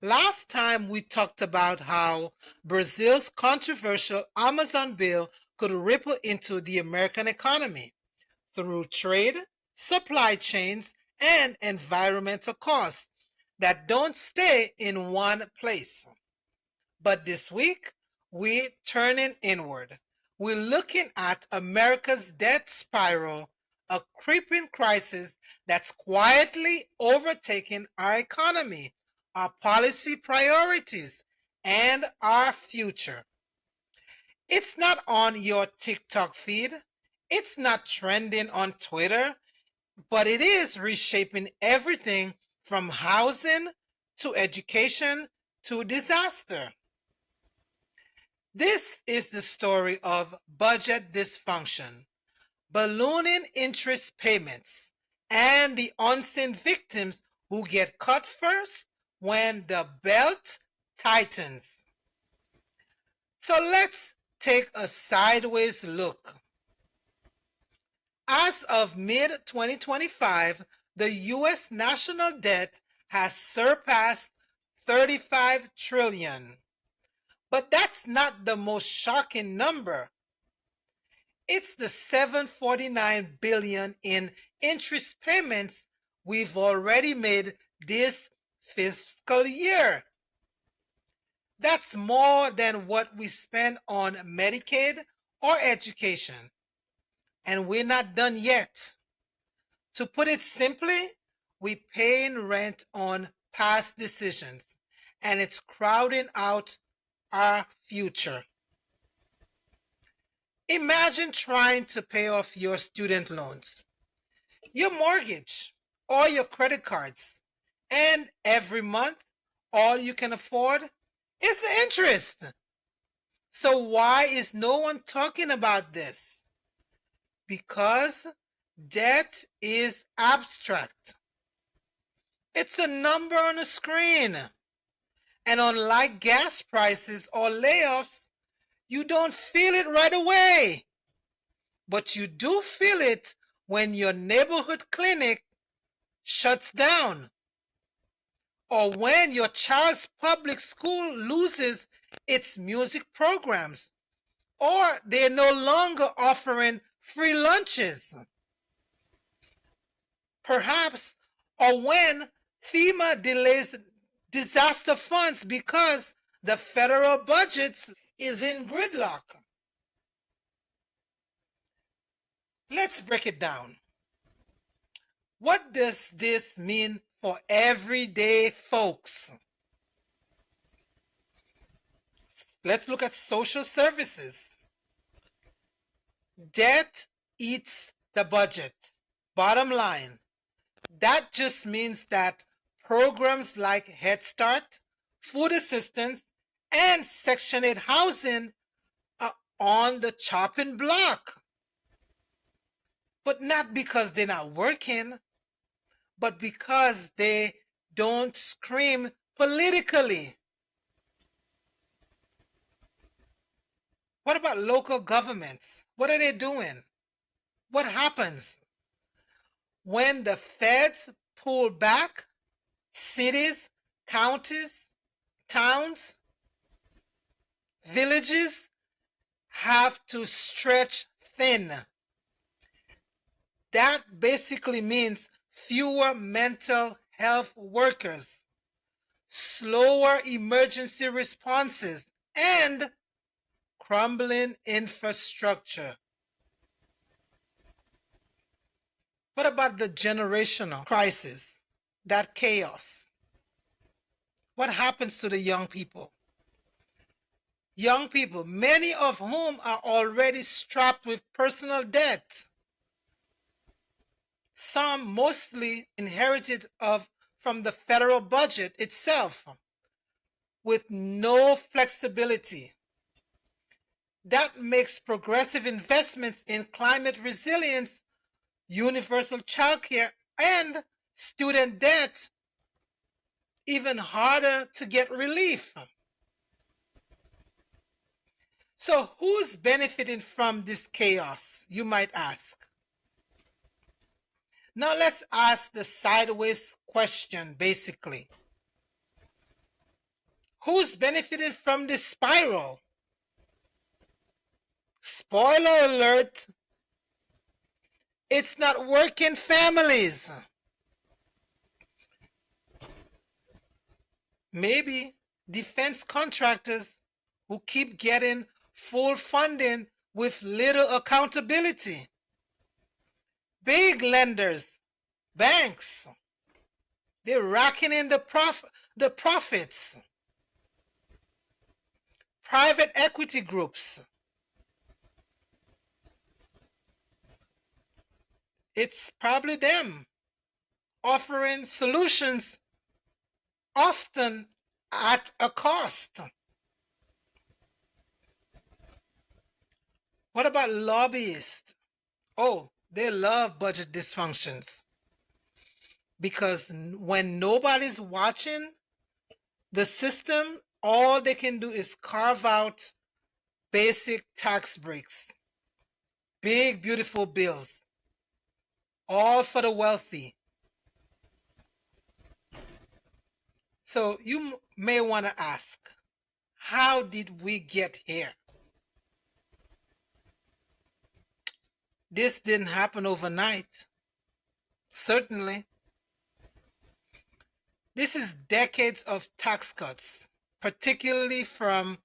Last time we talked about how Brazil's controversial Amazon bill could ripple into the American economy through trade, supply chains, and environmental costs that don't stay in one place. But this week, we're turning inward. We're looking at America's debt spiral, a creeping crisis that's quietly overtaking our economy, our policy priorities, and our future. It's not on your TikTok feed, it's not trending on Twitter, but it is reshaping everything from housing to education to disaster. This is the story of budget dysfunction, ballooning interest payments, and the unseen victims who get cut first when the belt tightens. So let's take a sideways look. As of mid 2025, the US national debt has surpassed 35 trillion. But that's not the most shocking number. It's the 749 billion in interest payments we've already made this fiscal year. That's more than what we spend on Medicaid or education. And we're not done yet. To put it simply, we're paying rent on past decisions, and it's crowding out our future. Imagine trying to pay off your student loans, your mortgage, or your credit cards, and every month all you can afford is the interest. So, why is no one talking about this? Because debt is abstract. It's a number on a screen. And unlike gas prices or layoffs, you don't feel it right away. But you do feel it when your neighborhood clinic shuts down, or when your child's public school loses its music programs, or they're no longer offering free lunches. Perhaps, or when FEMA delays disaster funds because the federal budget is in gridlock. Let's break it down. What does this mean for everyday folks? Let's look at social services. Debt eats the budget. Bottom line, that just means that programs like Head Start, food assistance, and Section 8 housing are on the chopping block. But not because they're not working, but because they don't scream politically. What about local governments? What are they doing? What happens when the feds pull back? Cities, counties, towns, villages have to stretch thin. That basically means fewer mental health workers, slower emergency responses, and crumbling infrastructure. What about the generational crisis, that chaos? What happens to the young people? Young people, many of whom are already strapped with personal debt, some mostly inherited from the federal budget itself, with no flexibility. That makes progressive investments in climate resilience, universal childcare, and student debt even harder to get relief. So, who's benefiting from this chaos, you might ask? Now, let's ask the sideways question basically. Who's benefited from this spiral? Spoiler alert, it's not working families. Maybe defense contractors who keep getting full funding with little accountability. Big lenders, banks, they're racking in the profits. Private equity groups, it's probably them offering solutions often at a cost. What about lobbyists? Oh, they love budget dysfunctions because when nobody's watching the system, all they can do is carve out basic tax breaks, big, beautiful bills, all for the wealthy. So you may want to ask, how did we get here? This didn't happen overnight. Certainly. This is decades of tax cuts, particularly from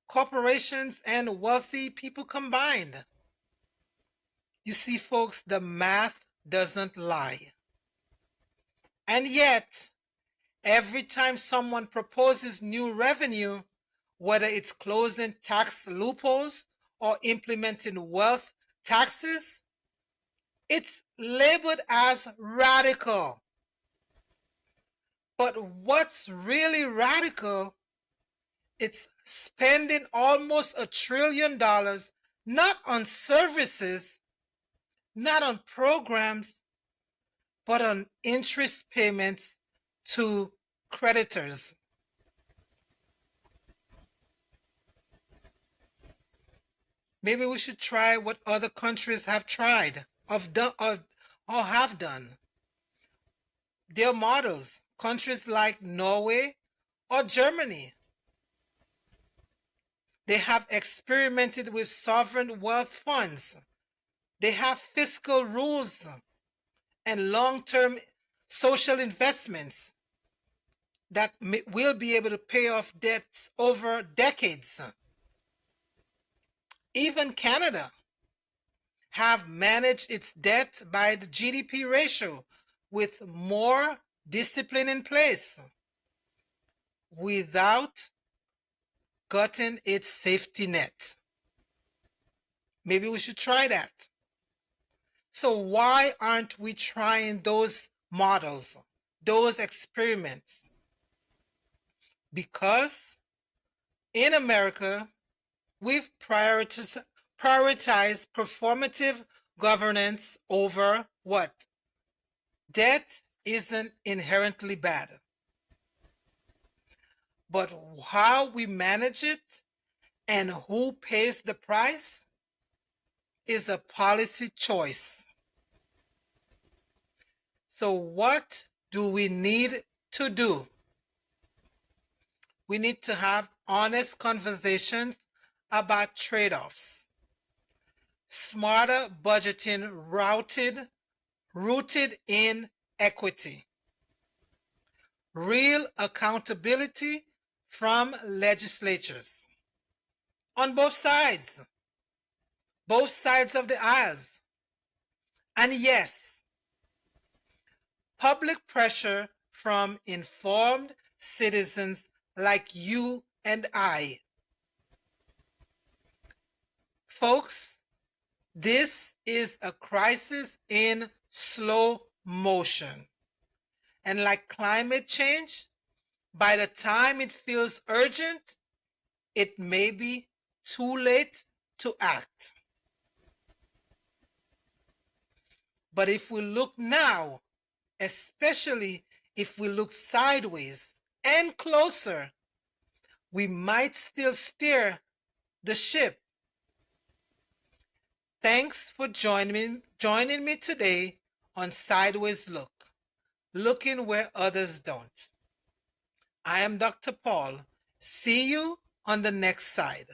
corporations and wealthy people combined. You see, folks, the math doesn't lie. And yet, every time someone proposes new revenue, whether it's closing tax loopholes or implementing wealth taxes, it's labeled as radical. But what's really radical, it's spending almost $1 trillion not on services, not on programs, but on interest payments to creditors. Maybe we should try what other countries have tried or have done. Their models, countries like Norway or Germany, they have experimented with sovereign wealth funds. They have fiscal rules and long-term social investments that will be able to pay off debts over decades. Even Canada have managed its debt by the GDP ratio with more discipline in place without gutting its safety net. Maybe we should try that. So why aren't we trying those models, those experiments? Because in America, we've prioritized performative governance over what? Debt isn't inherently bad. But how we manage it and who pays the price is a policy choice. So what do we need to do? We need to have honest conversations about trade-offs. Smarter budgeting rooted in equity. Real accountability from legislatures on both sides of the aisles. And yes, public pressure from informed citizens like you and I. Folks, this is a crisis in slow motion. And like climate change, by the time it feels urgent, it may be too late to act. But if we look now, especially if we look sideways and closer, we might still steer the ship. Thanks for joining me today on Sideways Look, looking where others don't. I am Dr. Paul. See you on the next side.